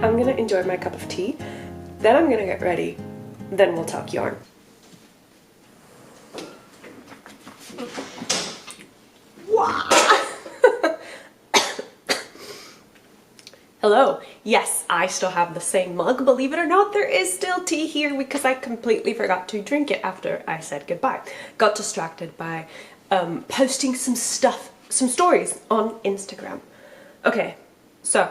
I'm gonna enjoy my cup of tea, then I'm gonna get ready, then we'll talk yarn. Wow. Hello. Yes, I still have the same mug. Believe it or not, there is still tea here because I completely forgot to drink it after I said goodbye. Got distracted by posting some stories on Instagram. Okay, so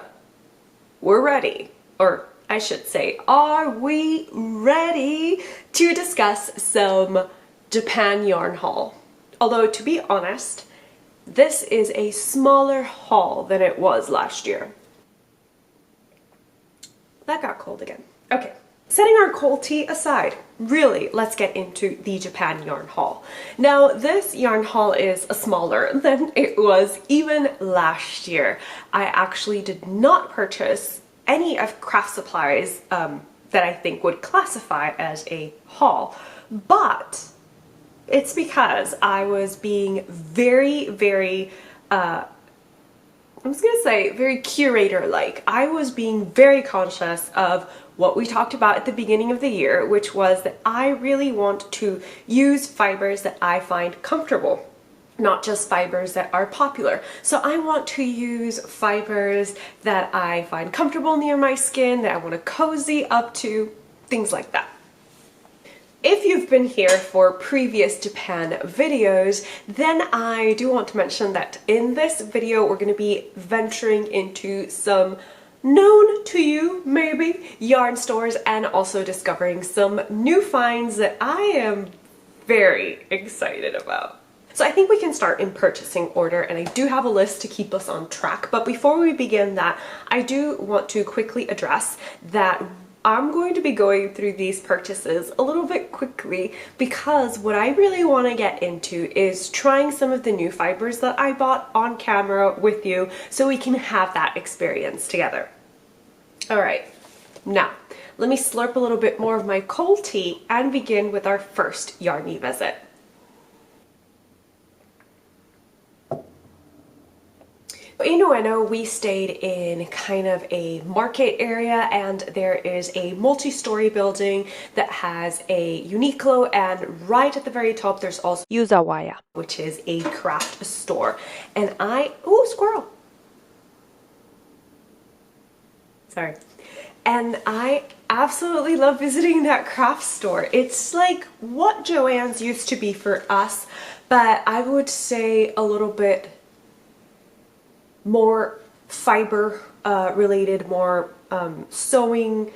we're ready, or I should say, are we ready to discuss some Japan yarn haul? Although, to be honest, this is a smaller haul than it was last year. That got cold again. Okay, setting our cold tea aside, really, let's get into the Japan yarn haul. Now, this yarn haul is smaller than it was even last year. I actually did not purchase any of craft supplies that I think would classify as a haul, but it's because I was being very very curator-like. I was being very conscious of what we talked about at the beginning of the year, which was that I really want to use fibers that I find comfortable, not just fibers that are popular. So I want to use fibers that I find comfortable near my skin, that I want to cozy up to, things like that. If you've been here for previous Japan videos, then I do want to mention that in this video we're going to be venturing into some known to you, maybe, yarn stores and also discovering some new finds that I am very excited about. So I think we can start in purchasing order, and I do have a list to keep us on track, but before we begin that, I do want to quickly address that I'm going to be going through these purchases a little bit quickly because what I really want to get into is trying some of the new fibers that I bought on camera with you so we can have that experience together. Alright, now let me slurp a little bit more of my cold tea and begin with our first Yarny visit. In Ueno, we stayed in kind of a market area, and there is a multi-story building that has a Uniqlo, and right at the very top there's also Yuzawaya, which is a craft store. And ooh, squirrel! Sorry. And I absolutely love visiting that craft store. It's like what Joann's used to be for us, but I would say a little bit more fiber related, more sewing,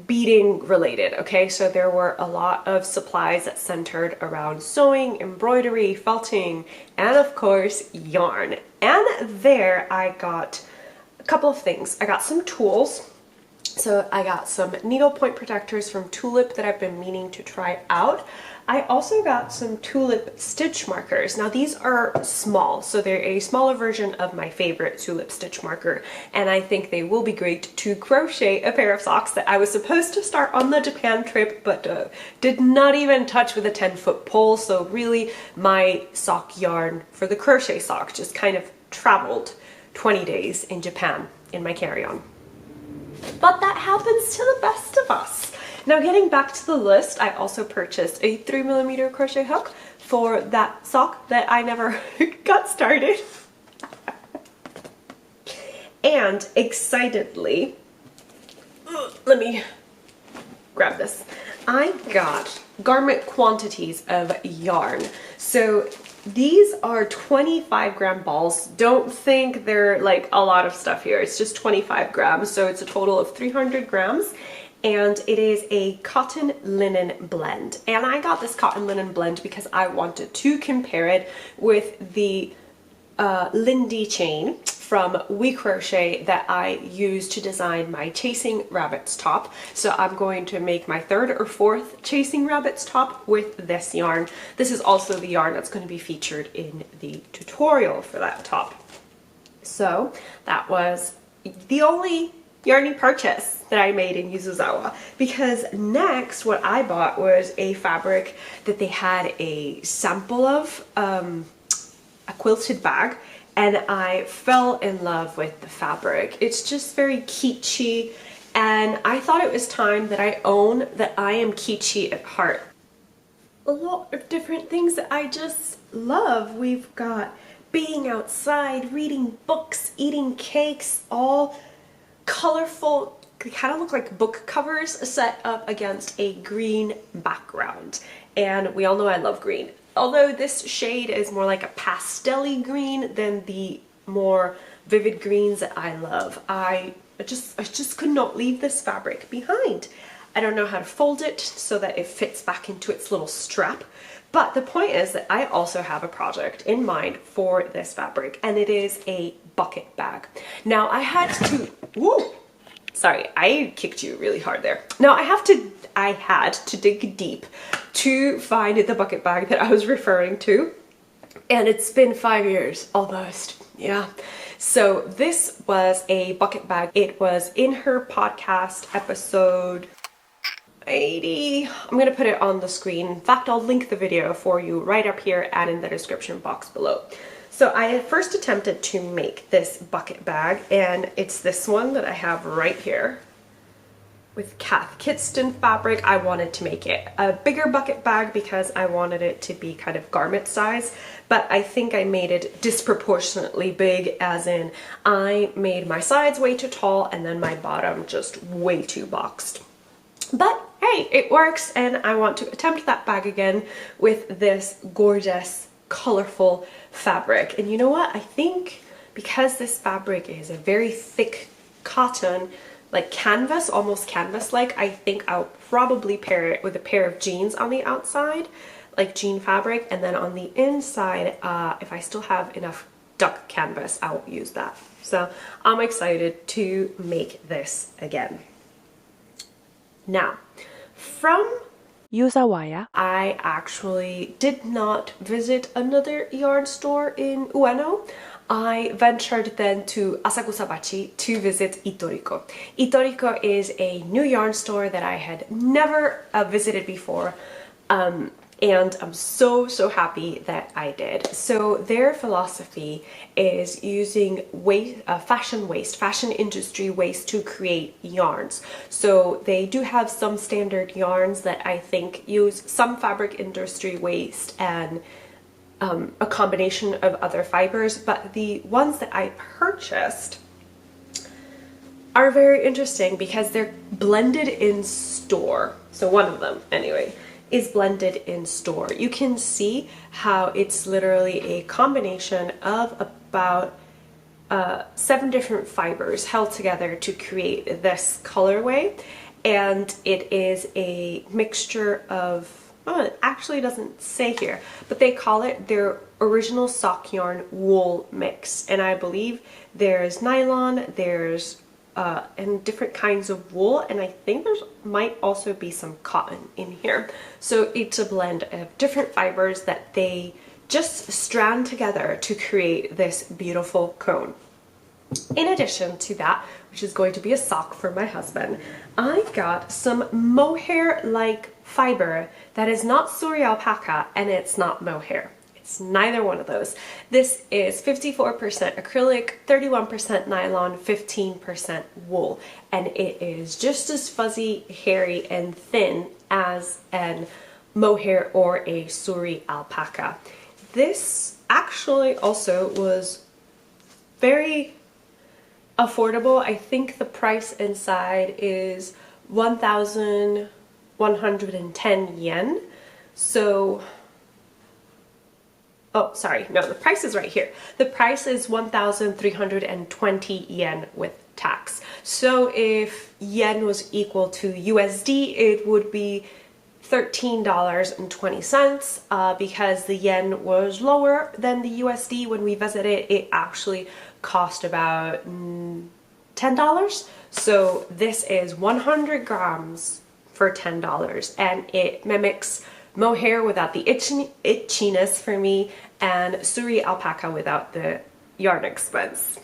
beading related. Okay, so there were a lot of supplies that centered around sewing, embroidery, felting, and of course yarn. And there I got a couple of things. I got some tools. So I got some needle point protectors from Tulip that I've been meaning to try out. I also got some Tulip stitch markers. Now these are small, so they're a smaller version of my favorite Tulip stitch marker, and I think they will be great to crochet a pair of socks that I was supposed to start on the Japan trip, but did not even touch with a 10-foot pole, so really my sock yarn for the crochet sock just kind of traveled 20 days in Japan in my carry-on. But that happens to the best of us. Now getting back to the list, I also purchased a 3mm crochet hook for that sock that I never got started. And excitedly, let me grab this. I got garment quantities of yarn. So these are 25-gram balls. Don't think they're like a lot of stuff here. It's just 25 grams, so it's a total of 300 grams. And it is a cotton linen blend. And I got this cotton linen blend because I wanted to compare it with the Lindy chain from We Crochet that I used to design my Chasing Rabbits top. So I'm going to make my third or fourth Chasing Rabbits top with this yarn. This is also the yarn that's going to be featured in the tutorial for that top. So that was the only Yarny purchase that I made in Yuzuzawa, because next what I bought was a fabric that they had a sample of, a quilted bag, and I fell in love with the fabric. It's just very kitschy and I thought it was time that I own that I am kitschy at heart. A lot of different things that I just love. We've got being outside, reading books, eating cakes, all colorful. They kind of look like book covers set up against a green background. And we all know I love green. Although this shade is more like a pastel-y green than the more vivid greens that I love. I just could not leave this fabric behind. I don't know how to fold it so that it fits back into its little strap. But the point is that I also have a project in mind for this fabric, and it is a bucket bag. Now I had to, whoa, sorry, I kicked you really hard there. Now I had to dig deep to find the bucket bag that I was referring to. And it's been 5 years, almost, yeah. So this was a bucket bag. It was in her podcast episode 80. I'm gonna put it on the screen. In fact, I'll link the video for you right up here and in the description box below. So I first attempted to make this bucket bag, and it's this one that I have right here with Cath Kidston fabric. I wanted to make it a bigger bucket bag because I wanted it to be kind of garment size, but I think I made it disproportionately big, as in I made my sides way too tall and then my bottom just way too boxed. But hey, it works, and I want to attempt that bag again with this gorgeous, colorful fabric. And you know what? I think because this fabric is a very thick cotton, like canvas, almost canvas-like, I think I'll probably pair it with a pair of jeans on the outside, like jean fabric, and then on the inside, if I still have enough duck canvas, I'll use that. So I'm excited to make this again. Now, from Yuzawaya, I actually did not visit another yarn store in Ueno. I ventured then to Asakusabachi to visit Itoricot. Itoricot is a new yarn store that I had never visited before, and I'm so happy that I did. So their philosophy is using fashion industry waste to create yarns. So they do have some standard yarns that I think use some fabric industry waste and a combination of other fibers, but the ones that I purchased are very interesting because they're blended in store. So one of them, anyway, is blended in store. You can see how it's literally a combination of about 7 different fibers held together to create this colorway, and it is a mixture of, oh, it actually doesn't say here, but they call it their original sock yarn wool mix, and I believe there's nylon, there's and different kinds of wool, and I think there's might also be some cotton in here. So it's a blend of different fibers that they just strand together to create this beautiful cone. In addition to that, which is going to be a sock for my husband, I got some mohair-like fiber that is not Suri alpaca and it's not mohair. It's neither one of those. This is 54% acrylic, 31% nylon, 15% wool, and it is just as fuzzy, hairy, and thin as an mohair or a Suri alpaca. This actually also was very affordable. I think the price inside is 1,110 yen. So oh, sorry, no, the price is right here. The price is 1,320 yen with tax. So if yen was equal to USD, it would be $13.20. Because the yen was lower than the USD when we visited, it actually cost about $10. So this is 100 grams for $10, and it mimics mohair without the itchiness for me, and Suri alpaca without the yarn expense.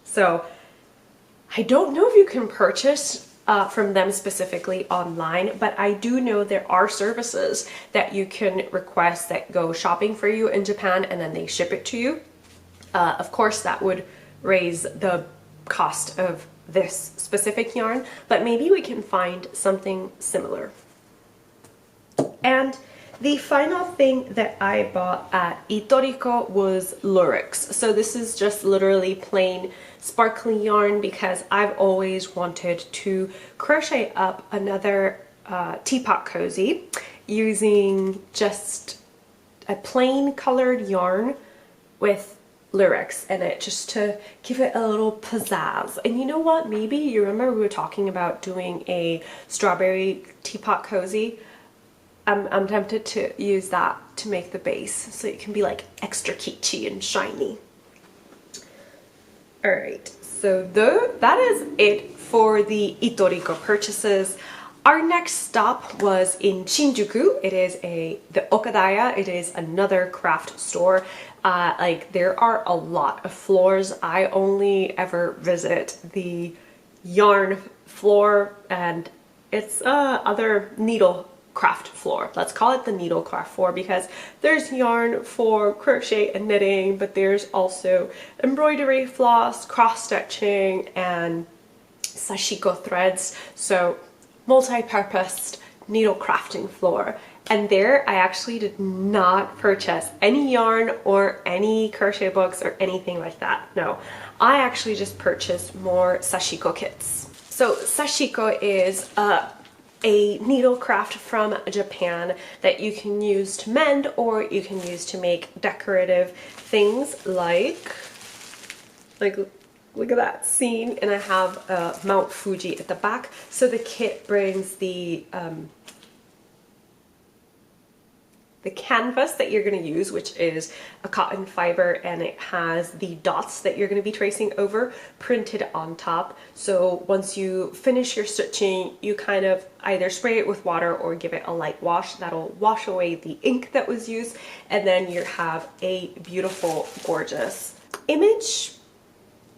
So I don't know if you can purchase from them specifically online, but I do know there are services that you can request that go shopping for you in Japan and then they ship it to you. Of course, that would raise the cost of this specific yarn, but maybe we can find something similar. And the final thing that I bought at Itoricot was Lurex. So this is just literally plain sparkly yarn because I've always wanted to crochet up another teapot cozy using just a plain colored yarn with Lurex in it, just to give it a little pizzazz. And you know what, maybe you remember we were talking about doing a strawberry teapot cozy. I'm tempted to use that to make the base so it can be like extra kitschy and shiny. Alright, so that is it for the Itoricot purchases. Our next stop was in Shinjuku. It is the Okadaya. It is another craft store. Like, there are a lot of floors. I only ever visit the yarn floor, and it's other needle craft floor. Let's call it the needle craft floor because there's yarn for crochet and knitting, but there's also embroidery floss, cross stitching, and sashiko threads. So multi-purposed needle crafting floor. And there I actually did not purchase any yarn or any crochet books or anything like that. No, I actually just purchased more sashiko kits. So sashiko is a needle craft from Japan that you can use to mend or you can use to make decorative things like look at that scene. And I have Mount Fuji at the back. So the kit brings the canvas that you're going to use, which is a cotton fiber, and it has the dots that you're going to be tracing over printed on top. So once you finish your stitching, you kind of either spray it with water or give it a light wash. That'll wash away the ink that was used, and then you have a beautiful, gorgeous image,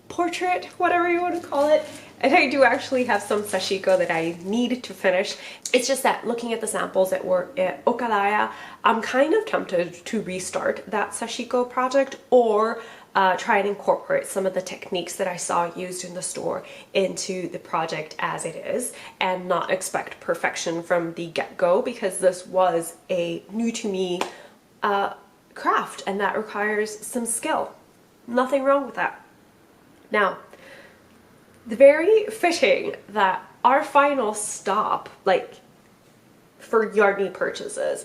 portrait, whatever you want to call it. And I do actually have some sashiko that I need to finish. It's just that looking at the samples that were at Okadaya, I'm kind of tempted to restart that sashiko project or try and incorporate some of the techniques that I saw used in the store into the project as it is, and not expect perfection from the get-go, because this was a new to me craft and that requires some skill. Nothing wrong with that. Now, the very fitting that our final stop, like, for Yarny purchases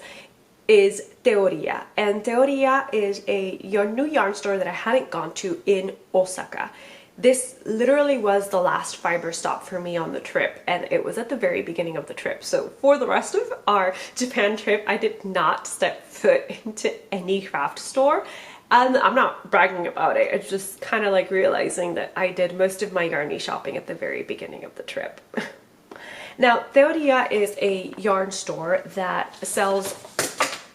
is Teoriya. And Teoriya is a new yarn store that I hadn't gone to in Osaka. This literally was the last fiber stop for me on the trip, and it was at the very beginning of the trip. So for the rest of our Japan trip, I did not step foot into any craft store. And I'm not bragging about it, it's just kind of like realizing that I did most of my yarny shopping at the very beginning of the trip. Now, Teoriya is a yarn store that sells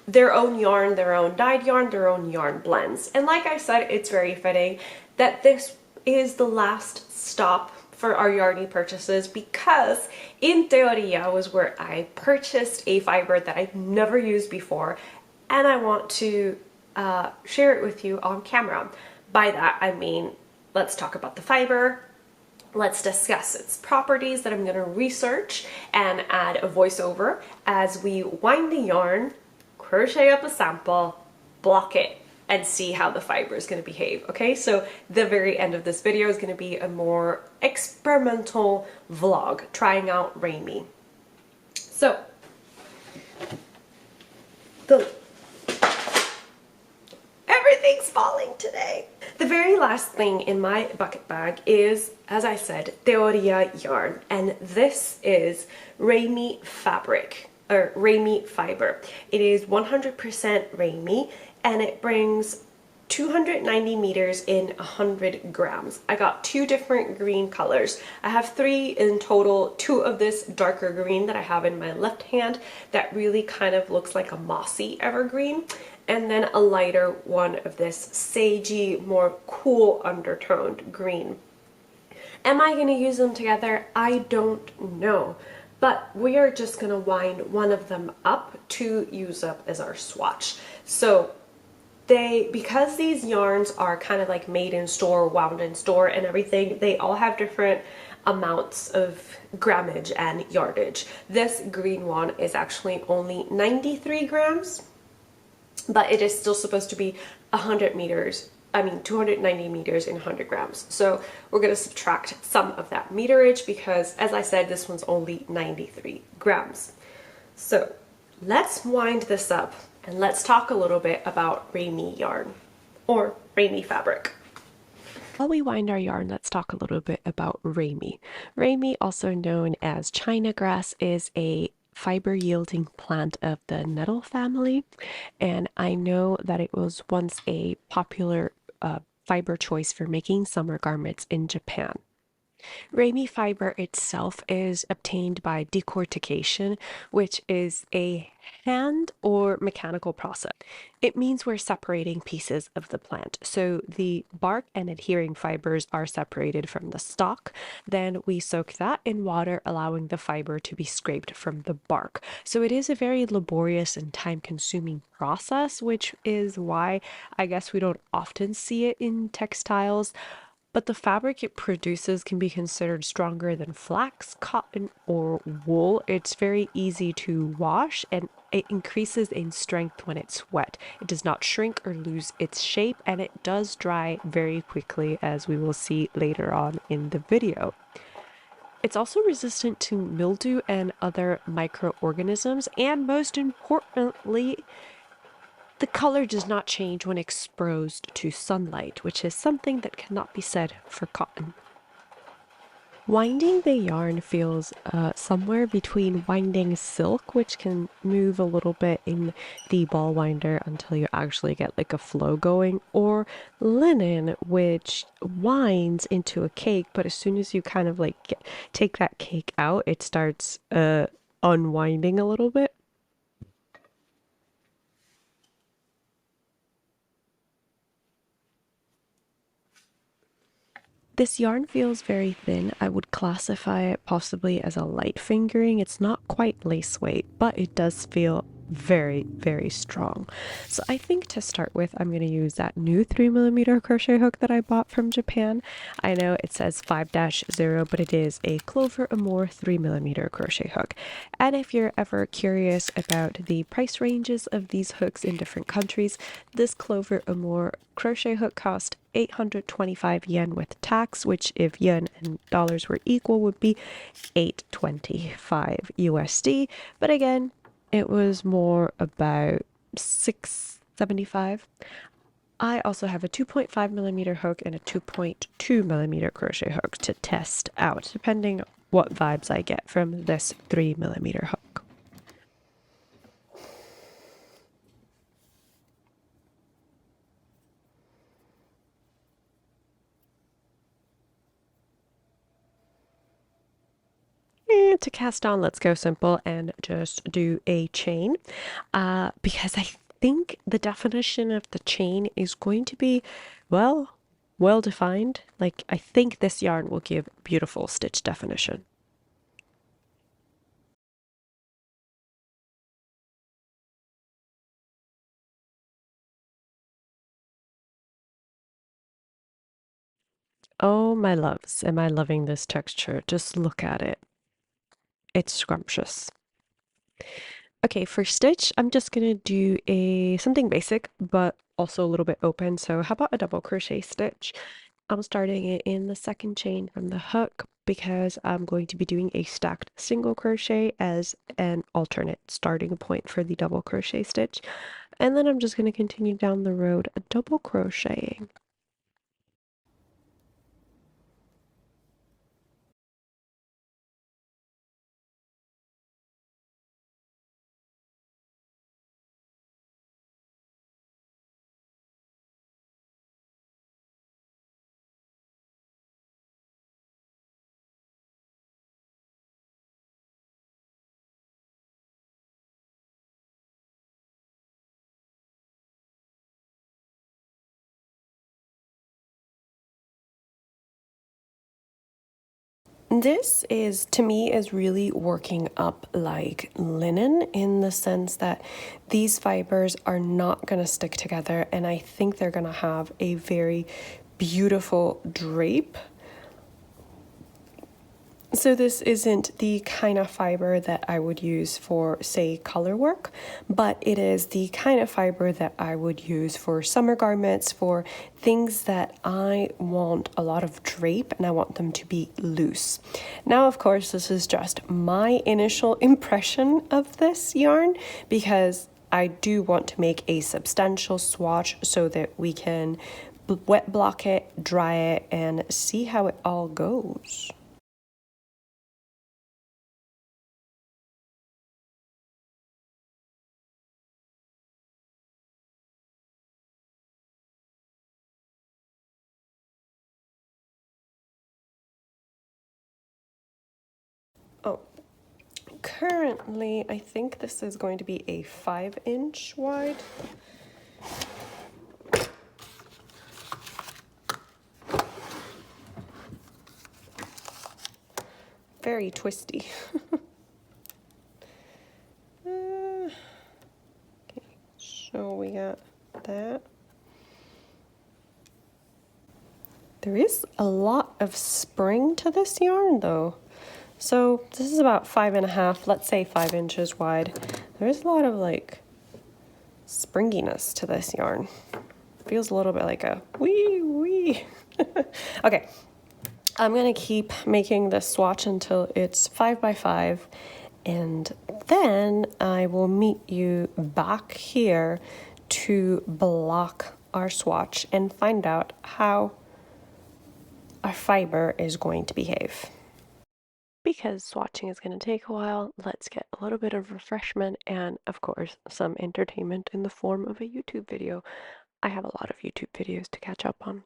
their own yarn, their own dyed yarn, their own yarn blends. And like I said, it's very fitting that this is the last stop for our yarny purchases, because in Teoriya was where I purchased a fiber that I've never used before, and I want to share it with you on camera. By that I mean, let's talk about the fiber, let's discuss its properties that I'm going to research and add a voiceover as we wind the yarn, crochet up a sample, block it, and see how the fiber is going to behave. Okay, so the very end of this video is going to be a more experimental vlog trying out Ramie. So everything's falling today. The very last thing in my bucket bag is, as I said, Teoriya yarn, and this is Ramie fabric, or Ramie fiber. It is 100% Ramie, and it brings 290 meters in 100 grams. I got two different green colors. I have three in total, two of this darker green that I have in my left hand that really kind of looks like a mossy evergreen, and then a lighter one of this sagey, more cool undertoned green. Am I going to use them together? I don't know, but we are just going to wind one of them up to use up as our swatch. So because these yarns are kind of like made in store, wound in store and everything, they all have different amounts of grammage and yardage. This green one is actually only 93 grams, but it is still supposed to be 100 meters. 290 meters in 100 grams. So we're going to subtract some of that meterage because, as I said, this one's only 93 grams. So let's wind this up and let's talk a little bit about Ramie yarn or Ramie fabric. While we wind our yarn, let's talk a little bit about Ramie. Ramie, also known as China grass, is a fiber yielding plant of the nettle family, and I know that it was once a popular fiber choice for making summer garments in Japan. Ramie fiber itself is obtained by decortication, which is a hand or mechanical process. It means we're separating pieces of the plant. So the bark and adhering fibers are separated from the stalk. Then we soak that in water, allowing the fiber to be scraped from the bark. So it is a very laborious and time-consuming process, which is why I guess we don't often see it in textiles. But the fabric it produces can be considered stronger than flax, cotton, or wool. It's very easy to wash and it increases in strength when it's wet. It does not shrink or lose its shape, and it does dry very quickly, as we will see later on in the video. It's also resistant to mildew and other microorganisms, and most importantly, the color does not change when exposed to sunlight, which is something that cannot be said for cotton. Winding the yarn feels somewhere between winding silk, which can move a little bit in the ball winder until you actually get like a flow going, or linen, which winds into a cake, but as soon as you kind of like take that cake out, it starts unwinding a little bit. This yarn feels very thin. I would classify it possibly as a light fingering. It's not quite lace weight, but it does feel very, very strong. So I think to start with, I'm going to use that new 3mm crochet hook that I bought from Japan. I know it says 5-0, but it is a Clover Amour 3mm crochet hook. And if you're ever curious about the price ranges of these hooks in different countries, this Clover Amour crochet hook cost 825 yen with tax, which if yen and dollars were equal would be 825 USD. But again, it was more about 675. I also have a 2.5mm hook and a 2.2mm crochet hook to test out, depending what vibes I get from this 3mm hook. And to cast on, let's go simple and just do a chain, because I think the definition of the chain is going to be, well defined. Like, I think this yarn will give beautiful stitch definition. Oh, my loves, am I loving this texture? Just look at it. It's scrumptious. Okay, for stitch, I'm just gonna do something basic, but also a little bit open. So how about a double crochet stitch? I'm starting it in the second chain from the hook because I'm going to be doing a stacked single crochet as an alternate starting point for the double crochet stitch. And then I'm just going to continue down the road double crocheting. This is, to me, is really working up like linen in the sense that these fibers are not going to stick together, and I think they're going to have a very beautiful drape. So this isn't the kind of fiber that I would use for, say, color work, but it is the kind of fiber that I would use for summer garments, for things that I want a lot of drape and I want them to be loose. Now, of course, this is just my initial impression of this yarn because I do want to make a substantial swatch so that we can wet block it, dry it, and see how it all goes. Oh, currently I think this is going to be a 5-inch wide. Very twisty. Okay, so we got that. There is a lot of spring to this yarn though. So this is about 5.5, let's say 5 inches wide. There is a lot of like springiness to this yarn. Feels a little bit like a wee wee. Okay, I'm gonna keep making this swatch until it's 5 by 5, and then I will meet you back here to block our swatch and find out how our fiber is going to behave. Because swatching is going to take a while, let's get a little bit of refreshment and, of course, some entertainment in the form of a YouTube video. I have a lot of YouTube videos to catch up on.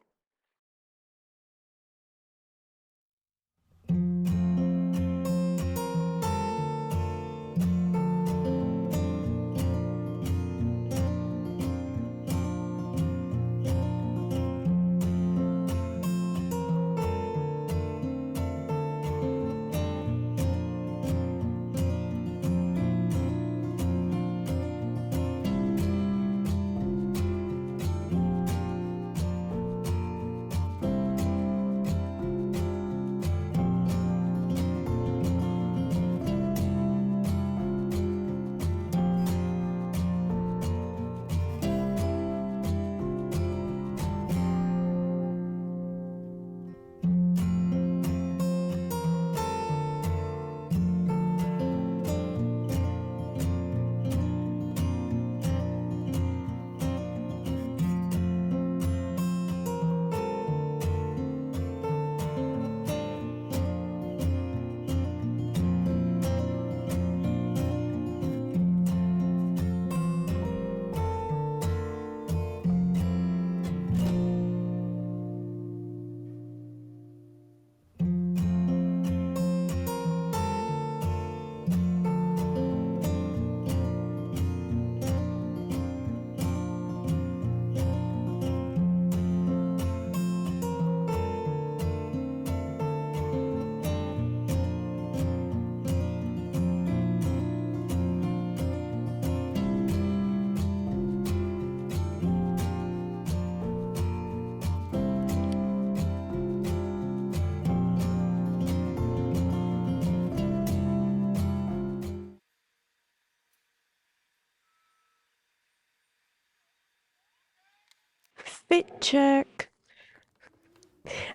Fit check.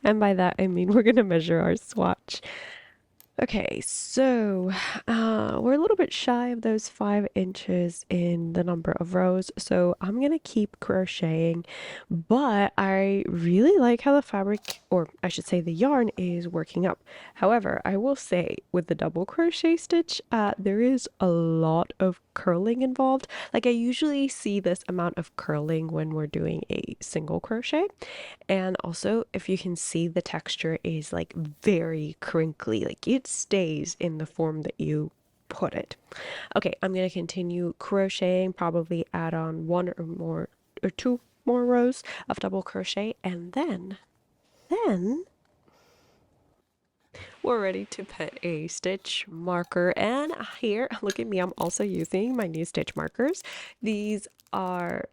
And by that, I mean we're going to measure our swatch. Okay, so we're a little bit shy of those 5 inches in the number of rows, so I'm gonna keep crocheting, but I really like how the fabric, or I should say the yarn, is working up. However, I will say with the double crochet stitch, there is a lot of curling involved. Like I usually see this amount of curling when we're doing a single crochet, and also if you can see, the texture is like very crinkly, like it stays in the form that you put it. Okay, I'm gonna continue crocheting, probably add on 1 or more or 2 more rows of double crochet, and then we're ready to put a stitch marker. And here, look at me, I'm also using my new stitch markers. These are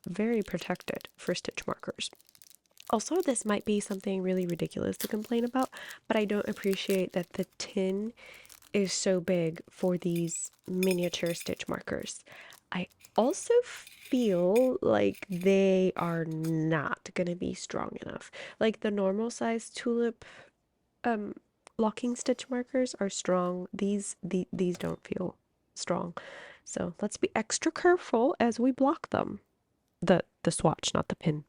very protected for stitch markers. Also, this might be something really ridiculous to complain about, but I don't appreciate that the tin is so big for these miniature stitch markers. I also feel like they are not gonna be strong enough. Like the normal size tulip um locking stitch markers are strong. These don't feel strong. So let's be extra careful as we block them. The swatch, not the pin.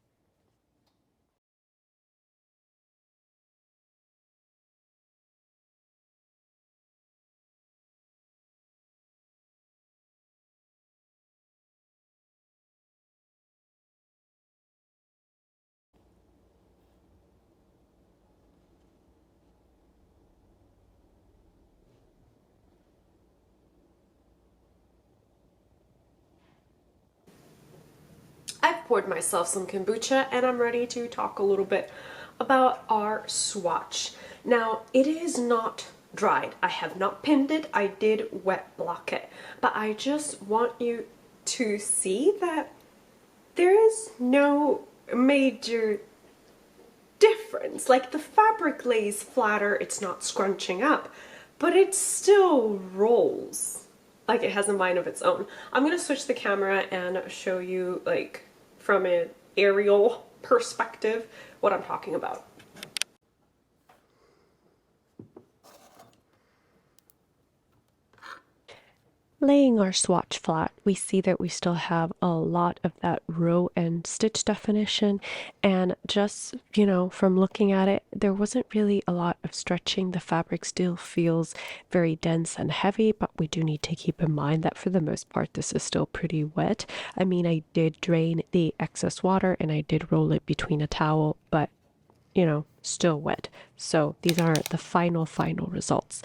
I've poured myself some kombucha and I'm ready to talk a little bit about our swatch. Now, it is not dried. I have not pinned it. I did wet block it. But I just want you to see that there is no major difference. Like the fabric lays flatter, it's not scrunching up, but it still rolls like it has a mind of its own. I'm gonna switch the camera and show you like from an aerial perspective what I'm talking about. Laying our swatch flat, we see that we still have a lot of that row and stitch definition, and just, you know, from looking at it, there wasn't really a lot of stretching. The fabric still feels very dense and heavy, but we do need to keep in mind that for the most part, this is still pretty wet. I mean, I did drain the excess water and I did roll it between a towel, but you know, still wet. So these aren't the final results.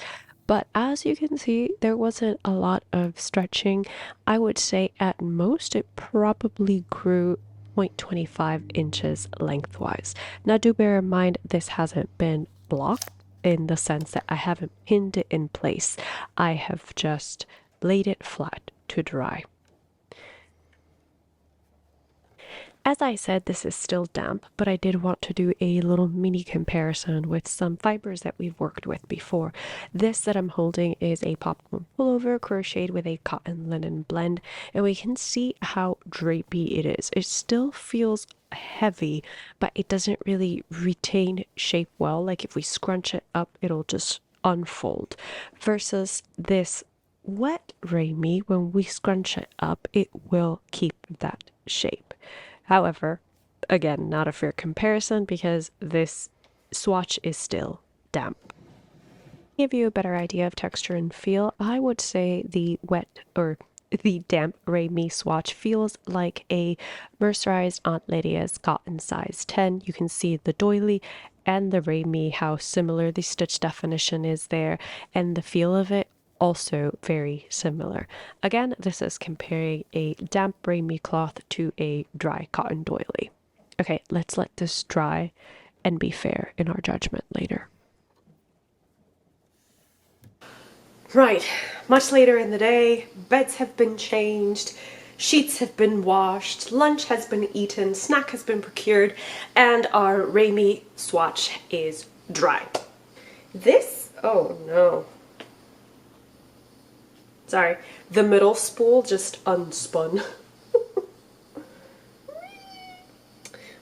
But as you can see, there wasn't a lot of stretching. I would say at most it probably grew 0.25 inches lengthwise. Now do bear in mind this hasn't been blocked in the sense that I haven't pinned it in place. I have just laid it flat to dry. As I said, this is still damp, but I did want to do a little mini comparison with some fibers that we've worked with before. This that I'm holding is a popcorn pullover crocheted with a cotton linen blend, and we can see how drapey it is. It still feels heavy, but it doesn't really retain shape well. Like if we scrunch it up, it'll just unfold. Versus this wet Ramie, when we scrunch it up, it will keep that shape. However, again, not a fair comparison because this swatch is still damp. To give you a better idea of texture and feel, I would say the wet or the damp Ramie swatch feels like a mercerized Aunt Lydia's cotton size 10. You can see the doily and the Ramie, how similar the stitch definition is there, and the feel of it also very similar. Again, this is comparing a damp Ramie cloth to a dry cotton doily. Okay, let's let this dry and be fair in our judgment later. Right, much later in the day, beds have been changed, sheets have been washed, lunch has been eaten, snack has been procured, and our Ramie swatch is dry. This, oh no. Sorry, the middle spool just unspun.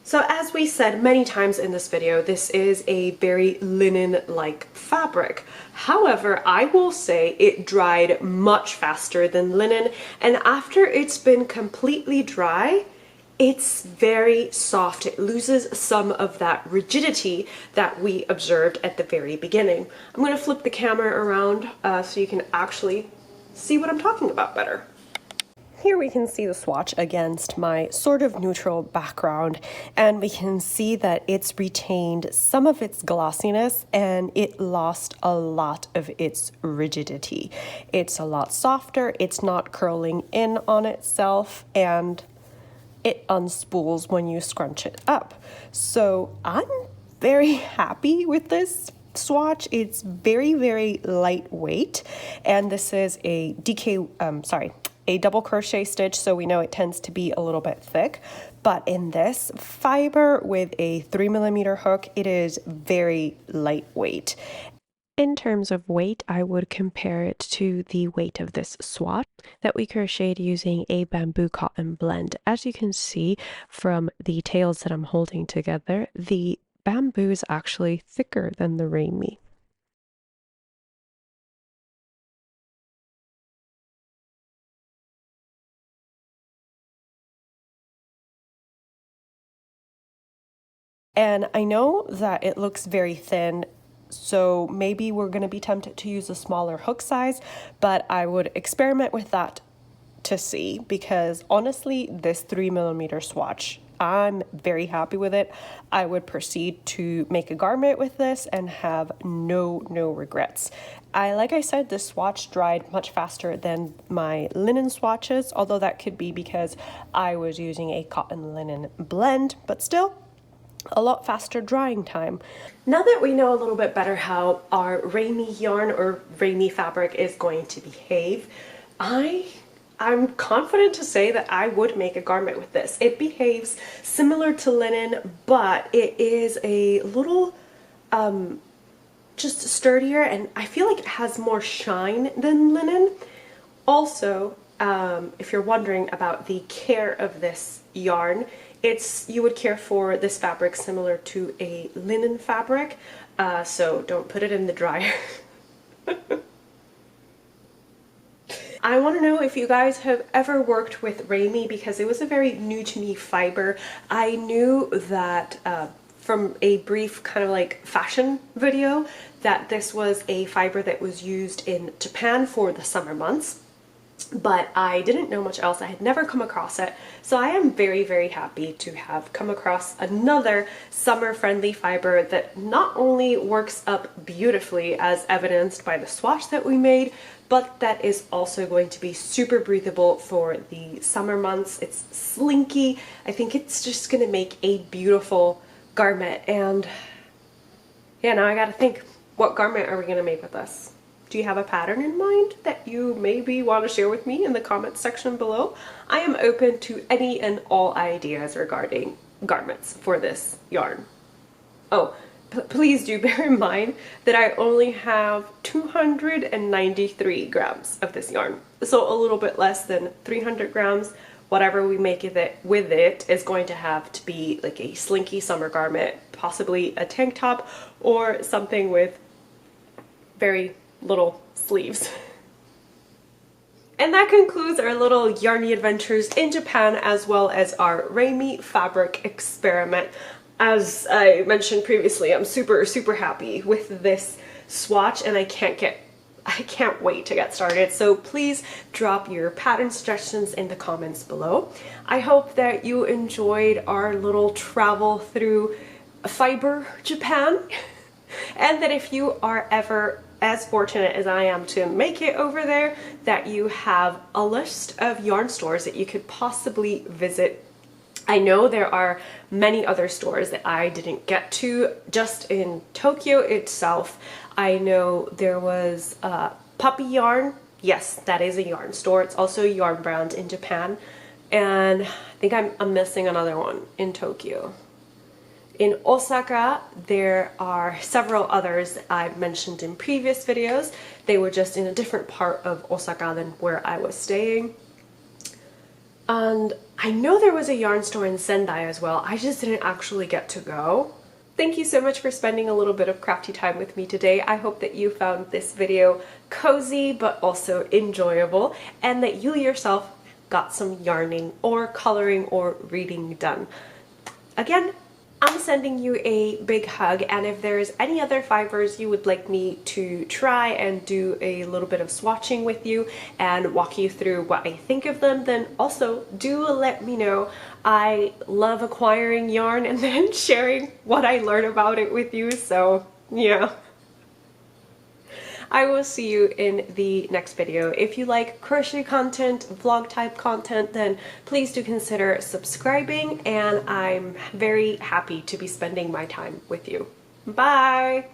So as we said many times in this video, this is a very linen-like fabric. However, I will say it dried much faster than linen, and after it's been completely dry, it's very soft. It loses some of that rigidity that we observed at the very beginning. I'm going to flip the camera around so you can actually see what I'm talking about better. Here we can see the swatch against my sort of neutral background, and we can see that it's retained some of its glossiness and it lost a lot of its rigidity. It's a lot softer, it's not curling in on itself, and it unspools when you scrunch it up. So I'm very happy with this swatch. It's very lightweight, and this is a a double crochet stitch, so we know it tends to be a little bit thick. But in this fiber with a 3mm hook, it is very lightweight. In terms of weight, I would compare it to the weight of this swatch that we crocheted using a bamboo cotton blend. As you can see from the tails that I'm holding together, the bamboo is actually thicker than the Ramie. And I know that it looks very thin, so maybe we're going to be tempted to use a smaller hook size, but I would experiment with that to see, because honestly, this 3mm swatch, I'm very happy with it. I would proceed to make a garment with this and have no regrets. Like I said, this swatch dried much faster than my linen swatches, although that could be because I was using a cotton linen blend, but still, a lot faster drying time. Now that we know a little bit better how our Ramie yarn or Ramie fabric is going to behave, I'm confident to say that I would make a garment with this. It behaves similar to linen, but it is a little just sturdier, and I feel like it has more shine than linen. Also, if you're wondering about the care of this yarn, you would care for this fabric similar to a linen fabric, so don't put it in the dryer. I want to know if you guys have ever worked with Ramie, because it was a very new to me fiber. I knew that from a brief kind of like fashion video that this was a fiber that was used in Japan for the summer months, but I didn't know much else. I had never come across it, so I am very happy to have come across another summer friendly fiber that not only works up beautifully as evidenced by the swatch that we made, but that is also going to be super breathable for the summer months. It's slinky. I think it's just gonna make a beautiful garment. And yeah, now I gotta think, what garment are we gonna make with this? Do you have a pattern in mind that you maybe want to share with me in the comments section below? I am open to any and all ideas regarding garments for this yarn. Oh, please do bear in mind that I only have 293 grams of this yarn, so a little bit less than 300 grams. Whatever we make of it with it is going to have to be like a slinky summer garment, possibly a tank top or something with very little sleeves. And that concludes our little yarny adventures in Japan, as well as our Ramie fabric experiment. As I mentioned previously, I'm super happy with this swatch, and I can't wait to get started. So please drop your pattern suggestions in the comments below. I hope that you enjoyed our little travel through fiber Japan, and that if you are ever as fortunate as I am to make it over there, that you have a list of yarn stores that you could possibly visit. I know there are many other stores that I didn't get to just in Tokyo itself. I know there was Puppy Yarn. Yes, that is a yarn store. It's also Yarn Brand in Japan. And I think I'm missing another one in Tokyo. In Osaka, there are several others that I've mentioned in previous videos. They were just in a different part of Osaka than where I was staying. And I know there was a yarn store in Sendai as well. I just didn't actually get to go. Thank you so much for spending a little bit of crafty time with me today. I hope that you found this video cozy but also enjoyable, and that you yourself got some yarning or coloring or reading done. Again, I'm sending you a big hug, and if there's any other fibers you would like me to try and do a little bit of swatching with you and walk you through what I think of them, then also do let me know. I love acquiring yarn and then sharing what I learn about it with you, so yeah. I will see you in the next video. If you like crochet content, vlog type content, then please do consider subscribing, and I'm very happy to be spending my time with you. Bye!